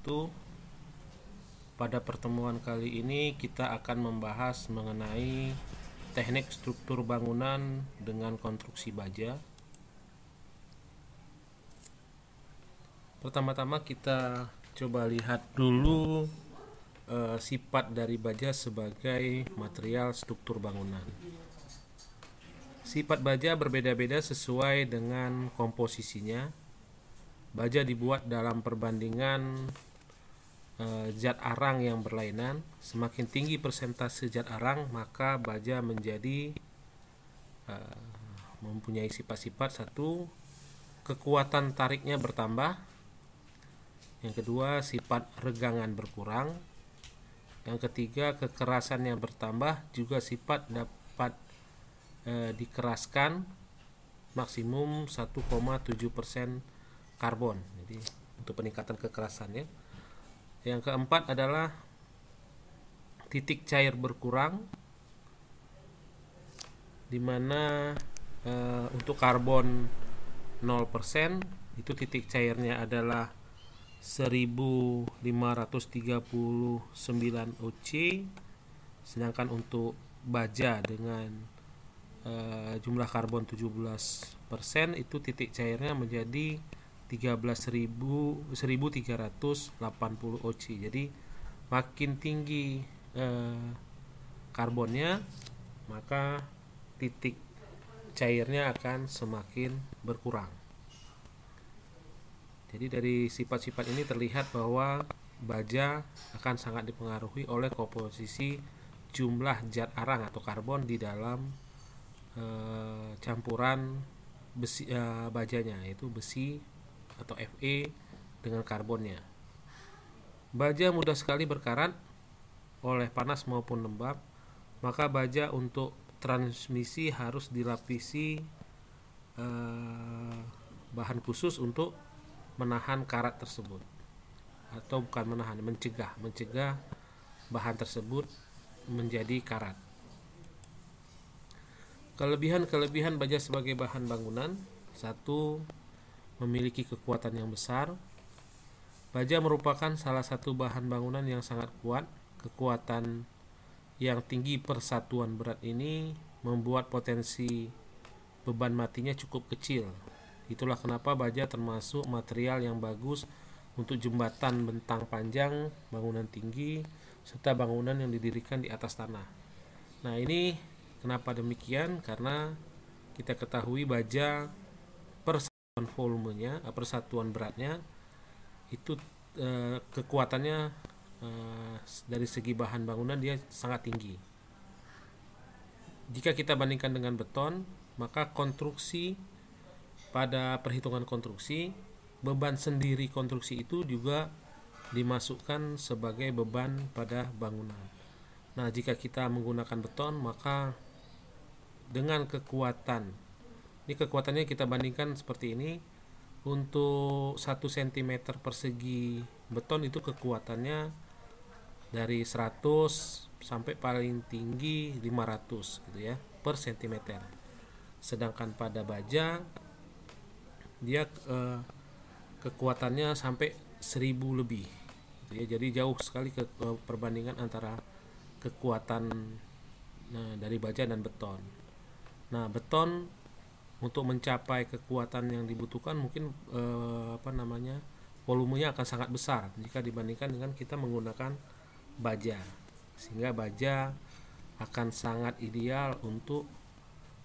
wabarakatuh. Pada pertemuan kali ini kita akan membahas mengenai teknik struktur bangunan dengan konstruksi baja. Pertama-tama kita coba lihat dulu sifat dari baja sebagai material struktur bangunan. Sifat baja berbeda-beda sesuai dengan komposisinya. Baja dibuat dalam perbandingan zat arang yang berlainan. Semakin tinggi persentase zat arang, maka baja menjadi mempunyai sifat-sifat. Satu, kekuatan tariknya bertambah. Yang kedua, sifat regangan berkurang. Yang ketiga, kekerasannya bertambah, juga sifat dapat dikeraskan maksimum 1,7% karbon. Jadi untuk peningkatan kekerasannya. Yang keempat adalah titik cair berkurang, dimana untuk karbon 0% itu titik cairnya adalah 1539 OC, sedangkan untuk baja dengan jumlah karbon 17% itu titik cairnya menjadi 13.380 OC. Jadi makin tinggi karbonnya, maka titik cairnya akan semakin berkurang. Jadi dari sifat-sifat ini terlihat bahwa baja akan sangat dipengaruhi oleh komposisi jumlah zat arang atau karbon di dalam campuran besi bajanya, yaitu besi atau Fe dengan karbonnya. Baja mudah sekali berkarat oleh panas maupun lembab, maka baja untuk transmisi harus dilapisi bahan khusus untuk menahan karat tersebut, atau bukan menahan, mencegah bahan tersebut menjadi karat. Kelebihan baja sebagai bahan bangunan: satu, memiliki kekuatan yang besar. Baja merupakan salah satu bahan bangunan yang sangat kuat. Kekuatan yang tinggi per satuan berat ini membuat potensi beban matinya cukup kecil. Itulah kenapa baja termasuk material yang bagus untuk jembatan bentang panjang, bangunan tinggi, serta bangunan yang didirikan di atas tanah. Nah, ini kenapa demikian? Karena kita ketahui baja per volumenya, persatuan beratnya itu kekuatannya dari segi bahan bangunan dia sangat tinggi. Jika kita bandingkan dengan beton, maka pada perhitungan konstruksi, beban sendiri konstruksi itu juga dimasukkan sebagai beban pada bangunan. Nah, jika kita menggunakan beton, maka dengan kekuatannya kita bandingkan seperti ini. Untuk 1 cm persegi beton itu kekuatannya dari 100 sampai paling tinggi 500 gitu ya, per cm. Sedangkan pada baja dia kekuatannya sampai 1000 lebih gitu ya. Jadi jauh sekali perbandingan antara kekuatan dari baja dan beton. Nah, beton untuk mencapai kekuatan yang dibutuhkan mungkin volumenya akan sangat besar jika dibandingkan dengan kita menggunakan baja, sehingga baja akan sangat ideal untuk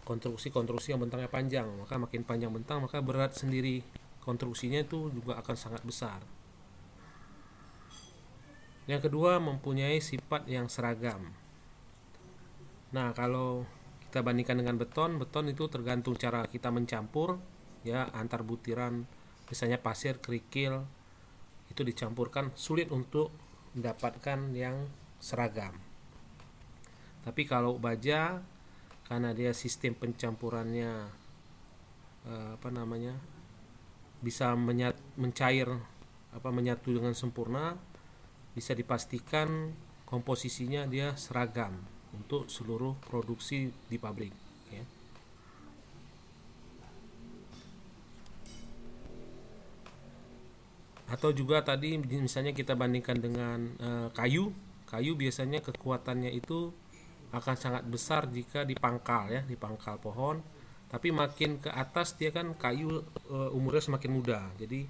konstruksi yang bentangnya panjang. Maka makin panjang bentang, maka berat sendiri konstruksinya itu juga akan sangat besar. Yang kedua, mempunyai sifat yang seragam. Nah, kalau kita bandingkan dengan beton itu tergantung cara kita mencampur ya, antar butiran misalnya pasir, kerikil itu dicampurkan, sulit untuk mendapatkan yang seragam. Tapi kalau baja, karena dia sistem pencampurannya bisa menyatu dengan sempurna, bisa dipastikan komposisinya dia seragam untuk seluruh produksi di pabrik ya. Atau juga tadi misalnya kita bandingkan dengan kayu. Kayu biasanya kekuatannya itu akan sangat besar jika dipangkal ya, dipangkal pohon. Tapi makin ke atas dia kan kayu umurnya semakin muda. Jadi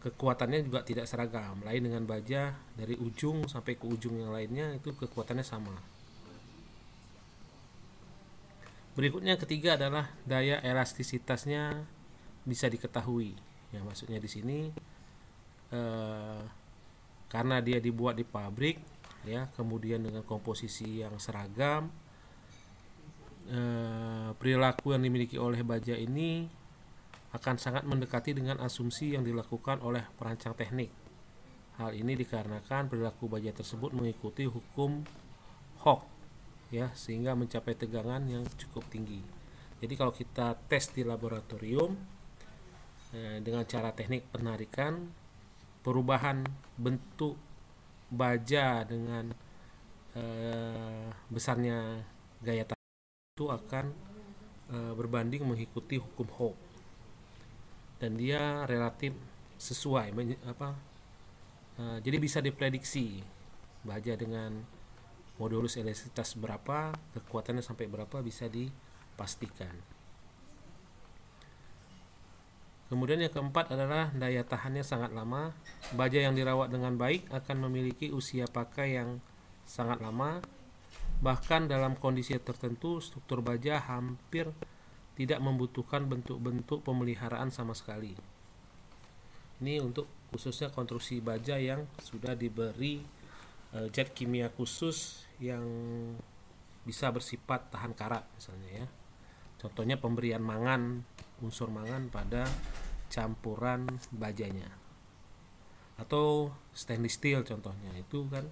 kekuatannya juga tidak seragam. Lain dengan baja, dari ujung sampai ke ujung yang lainnya itu kekuatannya sama. Berikutnya ketiga adalah daya elastisitasnya bisa diketahui. Ya, maksudnya di sini karena dia dibuat di pabrik ya, kemudian dengan komposisi yang seragam, perilaku yang dimiliki oleh baja ini akan sangat mendekati dengan asumsi yang dilakukan oleh perancang teknik. Hal ini dikarenakan perilaku baja tersebut mengikuti hukum Hooke ya, sehingga mencapai tegangan yang cukup tinggi. Jadi kalau kita tes di laboratorium dengan cara teknik penarikan, perubahan bentuk baja dengan besarnya gaya tarik itu akan berbanding mengikuti hukum Hooke, dan dia relatif sesuai jadi bisa diprediksi baja dengan modulus elastisitas berapa, kekuatannya sampai berapa bisa dipastikan. Kemudian yang keempat adalah daya tahannya sangat lama. Baja yang dirawat dengan baik akan memiliki usia pakai yang sangat lama. Bahkan dalam kondisi tertentu, struktur baja hampir tidak membutuhkan bentuk-bentuk pemeliharaan sama sekali. Ini untuk khususnya konstruksi baja yang sudah diberi zat kimia khusus yang bisa bersifat tahan karat misalnya ya. Contohnya pemberian unsur mangan pada campuran bajanya. Atau stainless steel contohnya, itu kan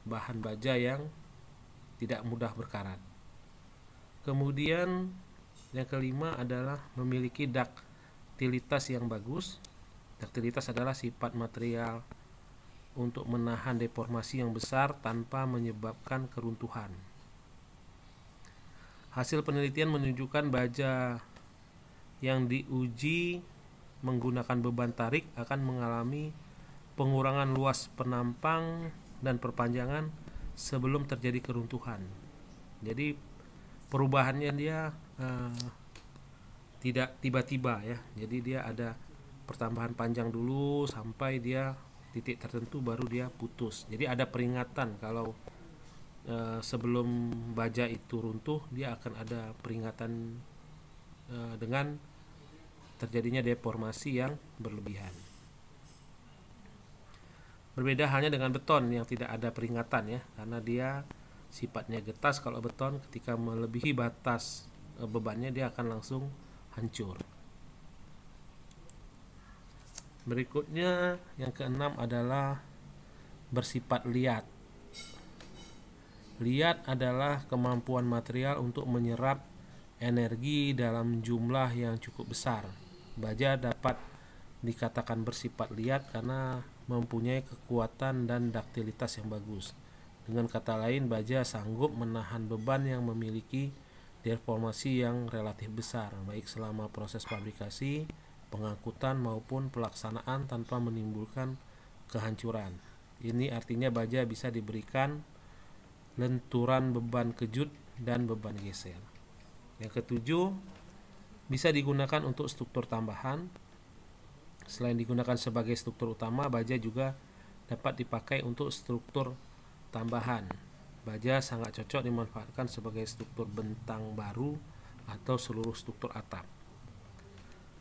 bahan baja yang tidak mudah berkarat. Kemudian yang kelima adalah memiliki daktilitas yang bagus. Daktilitas adalah sifat material untuk menahan deformasi yang besar tanpa menyebabkan keruntuhan. Hasil penelitian menunjukkan baja yang diuji menggunakan beban tarik akan mengalami pengurangan luas penampang dan perpanjangan sebelum terjadi keruntuhan. Jadi perubahannya dia tidak tiba-tiba ya. Jadi dia ada pertambahan panjang dulu sampai dia titik tertentu baru dia putus. Jadi ada peringatan kalau sebelum baja itu runtuh, dia akan ada peringatan dengan terjadinya deformasi yang berlebihan. Berbeda halnya dengan beton yang tidak ada peringatan ya, karena dia sifatnya getas. Kalau beton ketika melebihi batas bebannya dia akan langsung hancur. Berikutnya yang keenam adalah bersifat liat. Liat adalah kemampuan material untuk menyerap energi dalam jumlah yang cukup besar. Baja dapat dikatakan bersifat liat karena mempunyai kekuatan dan daktilitas yang bagus. Dengan kata lain, baja sanggup menahan beban yang memiliki deformasi yang relatif besar, baik selama proses fabrikasi, pengangkutan maupun pelaksanaan tanpa menimbulkan kehancuran. Ini artinya baja bisa diberikan lenturan beban kejut dan beban geser. Yang ketujuh, bisa digunakan untuk struktur tambahan. Selain digunakan sebagai struktur utama, baja juga dapat dipakai untuk struktur tambahan. Baja sangat cocok dimanfaatkan sebagai struktur bentang baru atau seluruh struktur atap.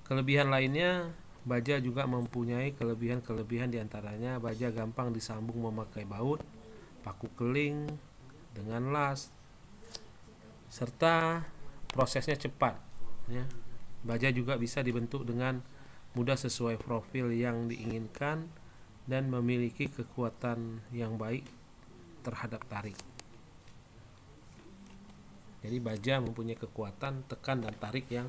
Kelebihan lainnya, baja juga mempunyai kelebihan-kelebihan, diantaranya baja gampang disambung memakai baut, paku keling, dengan las, serta prosesnya cepat ya. Baja juga bisa dibentuk dengan mudah sesuai profil yang diinginkan dan memiliki kekuatan yang baik terhadap tarik. Jadi baja mempunyai kekuatan tekan dan tarik yang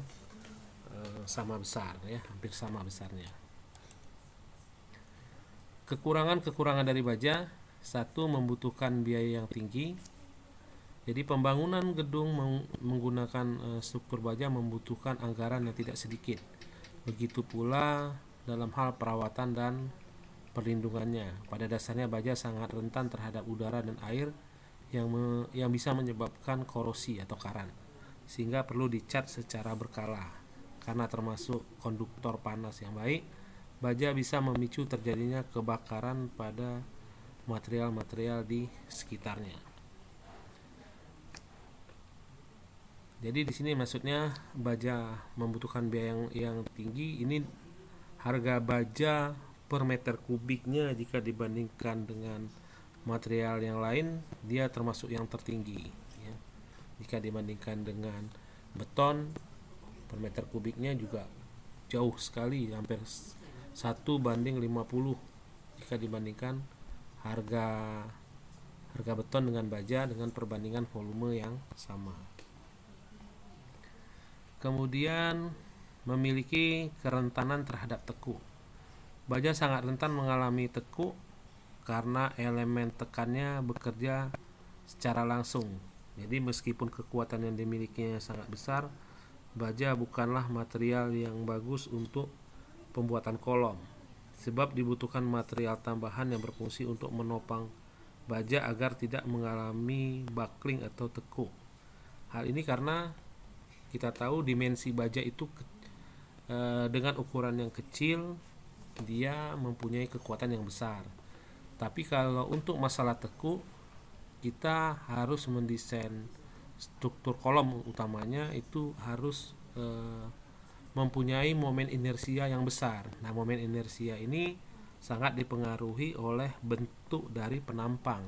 sama besar ya, hampir sama besarnya. Kekurangan dari baja: satu, membutuhkan biaya yang tinggi. Jadi pembangunan gedung menggunakan struktur baja membutuhkan anggaran yang tidak sedikit. Begitu pula dalam hal perawatan dan perlindungannya. Pada dasarnya baja sangat rentan terhadap udara dan air yang bisa menyebabkan korosi atau karat, sehingga perlu dicat secara berkala. Karena termasuk konduktor panas yang baik, baja bisa memicu terjadinya kebakaran pada material-material di sekitarnya. Jadi di sini maksudnya baja membutuhkan biaya yang tinggi. Ini harga baja per meter kubiknya jika dibandingkan dengan material yang lain, dia termasuk yang tertinggi ya. Jika dibandingkan dengan beton, per meter kubiknya juga jauh sekali, hampir 1:50 jika dibandingkan harga beton dengan baja dengan perbandingan volume yang sama. Kemudian memiliki kerentanan terhadap tekuk. Baja sangat rentan mengalami tekuk karena elemen tekannya bekerja secara langsung. Jadi meskipun kekuatan yang dimilikinya sangat besar, baja bukanlah material yang bagus untuk pembuatan kolom, sebab dibutuhkan material tambahan yang berfungsi untuk menopang baja agar tidak mengalami buckling atau tekuk. Hal ini karena kita tahu dimensi baja itu dengan ukuran yang kecil dia mempunyai kekuatan yang besar. Tapi kalau untuk masalah tekuk, kita harus mendesain struktur kolom utamanya itu harus mempunyai momen inersia yang besar. Nah, momen inersia ini sangat dipengaruhi oleh bentuk dari penampang.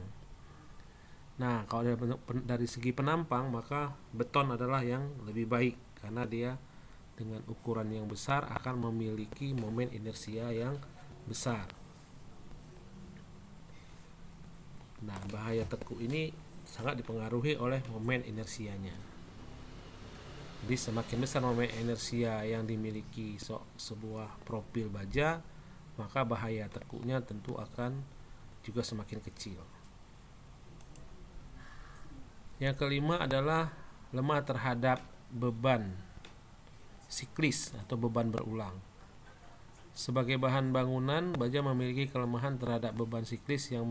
Nah, kalau dari segi penampang, maka beton adalah yang lebih baik karena dia dengan ukuran yang besar akan memiliki momen inersia yang besar. Nah, bahaya tekuk ini sangat dipengaruhi oleh momen inersianya. Jadi semakin besar momen inersia yang dimiliki sebuah profil baja, maka bahaya tekuknya tentu akan juga semakin kecil. Yang kelima adalah lemah terhadap beban siklis atau beban berulang. Sebagai bahan bangunan, baja memiliki kelemahan terhadap beban siklis yang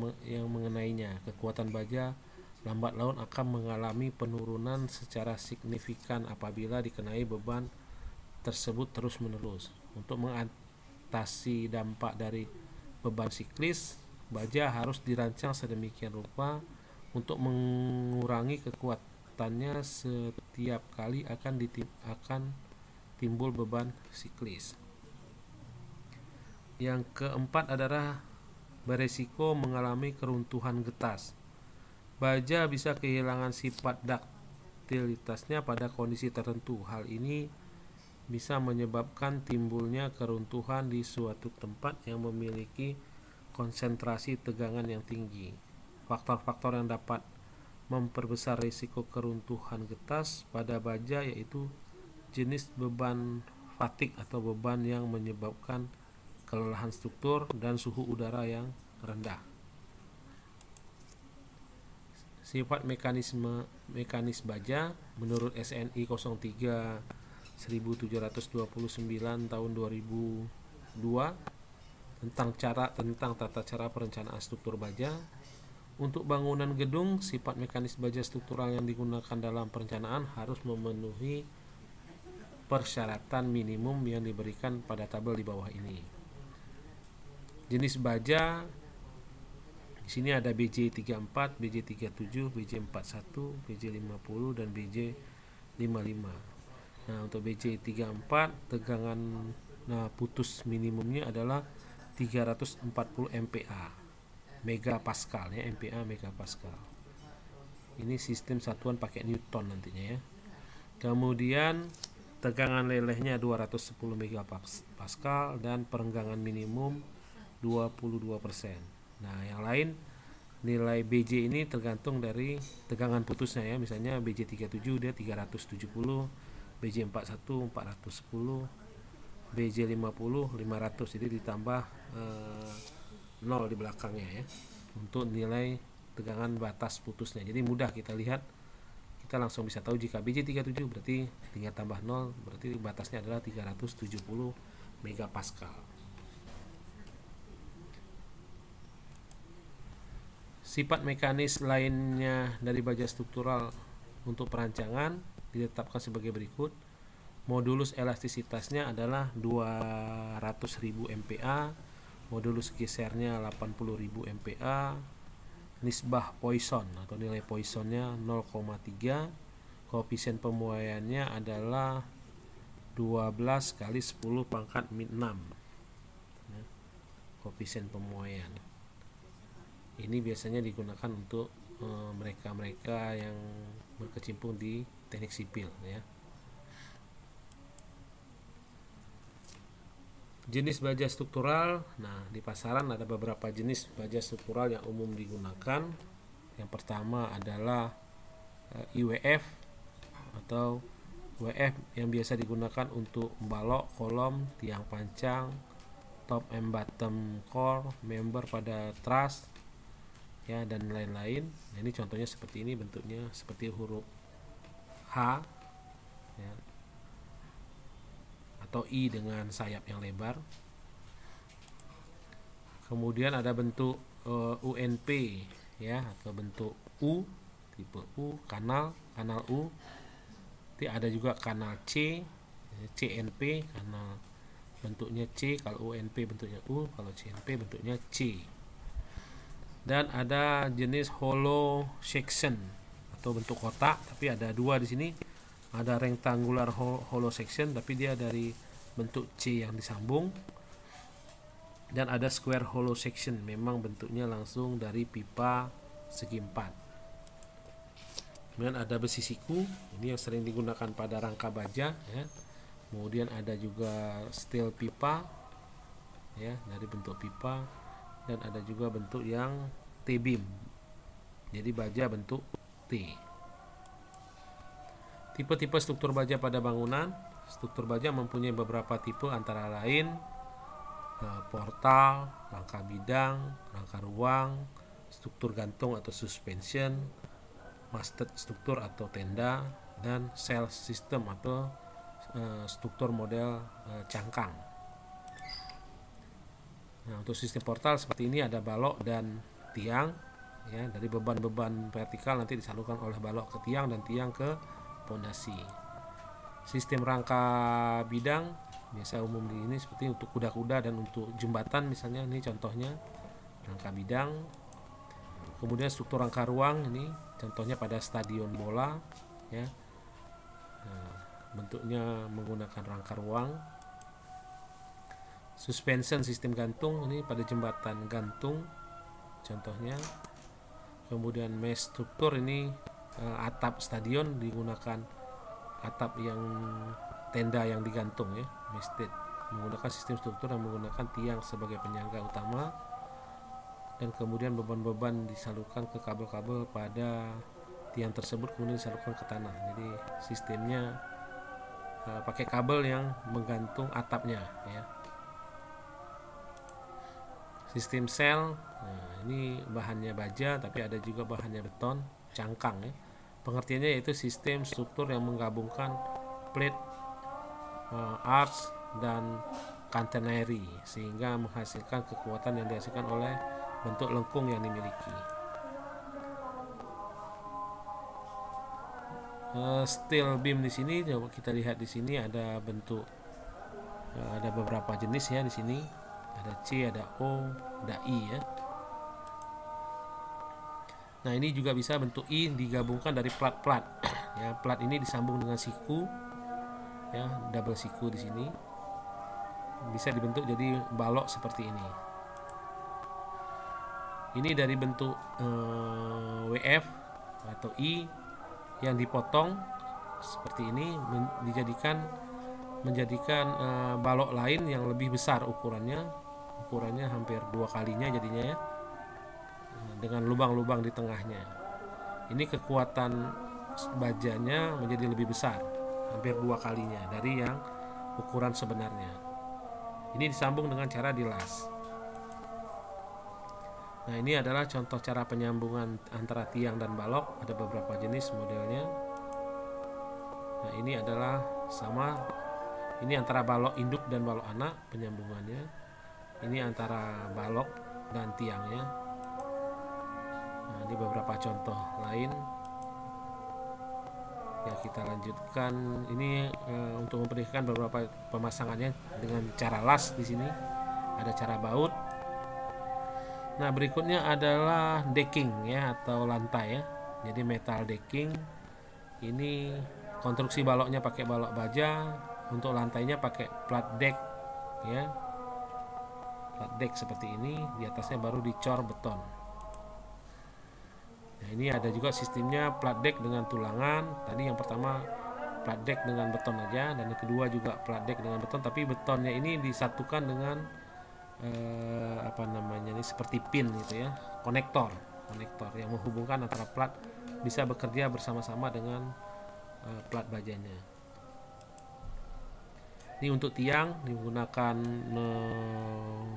mengenainya. Kekuatan baja lambat laun akan mengalami penurunan secara signifikan apabila dikenai beban tersebut terus-menerus. Untuk mengatasi dampak dari beban siklis, baja harus dirancang sedemikian rupa untuk mengurangi kekuatannya setiap kali akan timbul beban siklis. Yang keempat adalah beresiko mengalami keruntuhan getas. Baja bisa kehilangan sifat duktilitasnya pada kondisi tertentu. Hal ini bisa menyebabkan timbulnya keruntuhan di suatu tempat yang memiliki konsentrasi tegangan yang tinggi. Faktor-faktor yang dapat memperbesar risiko keruntuhan getas pada baja yaitu jenis beban fatik atau beban yang menyebabkan kelelahan struktur dan suhu udara yang rendah. Sifat mekanis baja menurut SNI 03 1729 tahun 2002 tentang tata cara perencanaan struktur baja. Untuk bangunan gedung, sifat mekanis baja struktural yang digunakan dalam perencanaan harus memenuhi persyaratan minimum yang diberikan pada tabel di bawah ini. Jenis baja di sini ada BJ34, BJ37, BJ41, BJ50 dan BJ55. Nah, untuk BJ34 tegangan putus minimumnya adalah 340 MPa. Megapascal ya, MPa megapascal. Ini sistem satuan pakai Newton nantinya ya. Kemudian tegangan lelehnya 210 megapascal dan perenggangan minimum 22%. Nah, yang lain nilai BJ ini tergantung dari tegangan putusnya ya. Misalnya BJ37 dia 370, BJ41 410, BJ50 500. Jadi ditambah 0 di belakangnya ya untuk nilai tegangan batas putusnya. Jadi mudah kita lihat, kita langsung bisa tahu jika BJ37 berarti tinggal tambah 0 berarti batasnya adalah 370 megapascal. Sifat mekanis lainnya dari baja struktural untuk perancangan ditetapkan sebagai berikut. Modulus elastisitasnya adalah 200.000 MPa, modulus gesernya 80.000 MPa, nisbah Poisson atau nilai Poissonnya 0,3, koefisien pemuaiannya adalah 12 kali 10 pangkat min 6, ya, koefisien pemuaian. Ini biasanya digunakan untuk mereka-mereka yang berkecimpung di teknik sipil, ya. Jenis baja struktural. Nah, di pasaran ada beberapa jenis baja struktural yang umum digunakan. Yang pertama adalah IWF atau WF yang biasa digunakan untuk balok, kolom, tiang pancang, top and bottom core, member pada truss, ya, dan lain-lain. Nah, ini contohnya seperti ini, bentuknya seperti huruf H, ya, atau I dengan sayap yang lebar. Kemudian ada bentuk UNP, ya, atau bentuk U, tipe U, kanal U. Ada juga kanal C, CNP, kanal bentuknya C, kalau UNP bentuknya U, kalau CNP bentuknya C. Dan ada jenis hollow section atau bentuk kotak, tapi ada dua di sini. Ada rectangular hollow section, tapi dia dari bentuk C yang disambung. Dan ada square hollow section, memang bentuknya langsung dari pipa segi empat. Kemudian ada besi siku, ini yang sering digunakan pada rangka baja, ya. Kemudian ada juga steel pipa, ya, dari bentuk pipa. Dan ada juga bentuk yang T-beam, jadi baja bentuk T. Tipe-tipe struktur baja pada bangunan. Struktur baja mempunyai beberapa tipe, antara lain portal, rangka bidang, rangka ruang, struktur gantung atau suspension, masted struktur atau tenda, dan cell system atau struktur model cangkang. Nah, untuk sistem portal seperti ini ada balok dan tiang, ya, dari beban-beban vertikal nanti disalurkan oleh balok ke tiang dan tiang ke pondasi. Sistem rangka bidang biasa umum di ini seperti untuk kuda-kuda dan untuk jembatan, misalnya ini contohnya rangka bidang. Kemudian struktur rangka ruang, ini contohnya pada stadion bola, ya. Nah, bentuknya menggunakan rangka ruang. Suspension sistem gantung, ini pada jembatan gantung contohnya. Kemudian mesh struktur, ini atap stadion digunakan atap yang tenda yang digantung, ya, meshed, menggunakan sistem struktur yang menggunakan tiang sebagai penyangga utama. Dan kemudian beban-beban disalurkan ke kabel-kabel pada tiang tersebut, kemudian disalurkan ke tanah. Jadi sistemnya pakai kabel yang menggantung atapnya, ya. Sistem sel, nah, ini bahannya baja tapi ada juga bahannya beton, cangkang, ya. Pengertiannya yaitu sistem struktur yang menggabungkan plate, arch, dan catenary sehingga menghasilkan kekuatan yang dihasilkan oleh bentuk lengkung yang dimiliki. Steel beam di sini, coba kita lihat di sini ada bentuk, ada beberapa jenis, ya, di sini ada C, ada O, ada I, ya. Nah, ini juga bisa bentuk I digabungkan dari plat-plat, ya. Plat ini disambung dengan siku, ya, double siku di sini bisa dibentuk jadi balok seperti ini. Ini dari bentuk WF atau I yang dipotong seperti ini menjadikan balok lain yang lebih besar ukurannya hampir 2 kalinya jadinya, ya, dengan lubang-lubang di tengahnya. Ini kekuatan bajanya menjadi lebih besar, hampir 2 kalinya dari yang ukuran sebenarnya. Ini disambung dengan cara dilas. Nah, ini adalah contoh cara penyambungan antara tiang dan balok. Ada beberapa jenis modelnya. Nah, ini adalah sama. Ini antara balok induk dan balok anak penyambungannya. Ini antara balok dan tiangnya. Ini beberapa contoh lain. Ya, kita lanjutkan. Ini untuk memperlihatkan beberapa pemasangannya dengan cara las di sini. Ada cara baut. Nah, berikutnya adalah decking ya, atau lantai ya. Jadi metal decking. Ini konstruksi baloknya pakai balok baja. Untuk lantainya pakai plat deck ya. Plat deck seperti ini. Di atasnya baru dicor beton. Nah, ini ada juga sistemnya plat deck dengan tulangan. Tadi yang pertama plat deck dengan beton aja, dan yang kedua juga plat deck dengan beton, tapi betonnya ini disatukan dengan apa namanya ini, seperti pin gitu ya, konektor yang menghubungkan antara plat, bisa bekerja bersama-sama dengan plat bajanya. Ini untuk tiang digunakan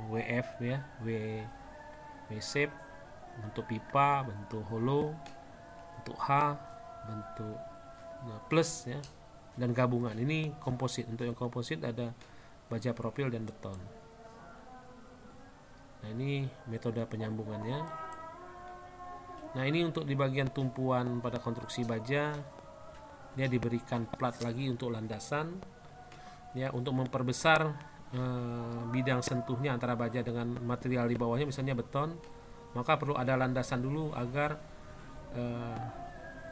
WF ya, W shape, bentuk pipa, bentuk hollow, bentuk H, bentuk plus ya, dan gabungan. Ini komposit. Untuk yang komposit ada baja profil dan beton. Nah, ini metode penyambungannya. Nah, ini untuk di bagian tumpuan pada konstruksi baja, dia diberikan plat lagi untuk landasan ya, untuk memperbesar bidang sentuhnya antara baja dengan material di bawahnya, misalnya beton, maka perlu ada landasan dulu agar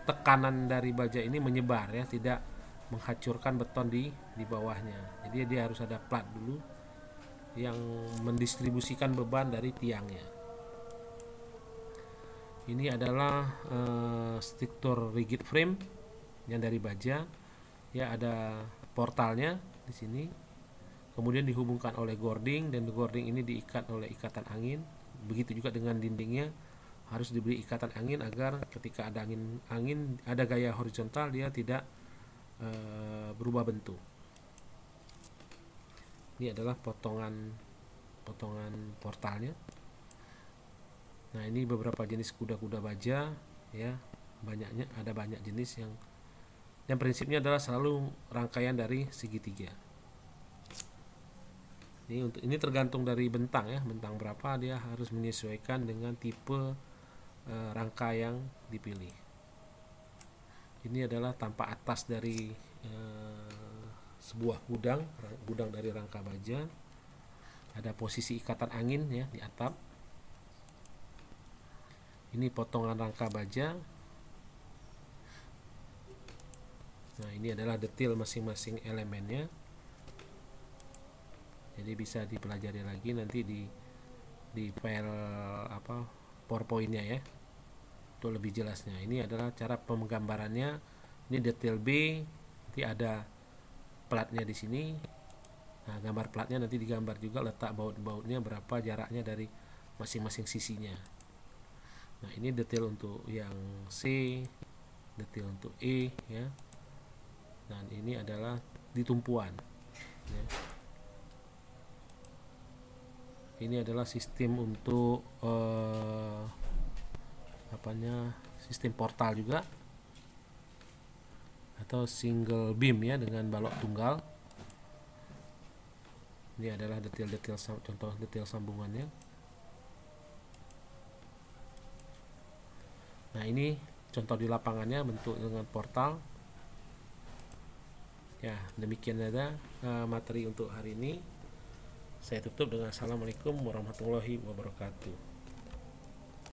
tekanan dari baja ini menyebar ya, tidak menghancurkan beton di bawahnya. Jadi dia harus ada plat dulu yang mendistribusikan beban dari tiangnya. Ini adalah struktur rigid frame yang dari baja ya, ada portalnya di sini, kemudian dihubungkan oleh gording, dan gording ini diikat oleh ikatan angin. Begitu juga dengan dindingnya, harus diberi ikatan angin agar ketika ada angin ada gaya horizontal, dia tidak berubah bentuk. Ini adalah potongan portalnya. Nah, ini beberapa jenis kuda-kuda baja ya, ada banyak jenis yang, dan prinsipnya adalah selalu rangkaian dari segitiga. Ini tergantung dari bentang ya, bentang berapa, dia harus menyesuaikan dengan tipe rangka yang dipilih. Ini adalah tampak atas dari sebuah gudang dari rangka baja. Ada posisi ikatan angin ya di atap. Ini potongan rangka baja. Nah, ini adalah detail masing-masing elemennya. Jadi bisa dipelajari lagi nanti di file PowerPoint-nya ya, untuk lebih jelasnya. Ini adalah cara penggambarannya. Ini detail B, nanti ada platnya di sini. Nah, gambar platnya nanti digambar juga letak baut-bautnya, berapa jaraknya dari masing-masing sisinya. Nah, ini detail untuk yang C, detail untuk E ya. Dan ini adalah di tumpuan ya. Ini adalah sistem untuk sistem portal juga, atau single beam ya, dengan balok tunggal. Ini adalah detail-detail, contoh detail sambungannya. Nah, ini contoh di lapangannya, bentuk dengan portal. Ya, demikian ada materi untuk hari ini. Saya tutup dengan assalamualaikum warahmatullahi wabarakatuh.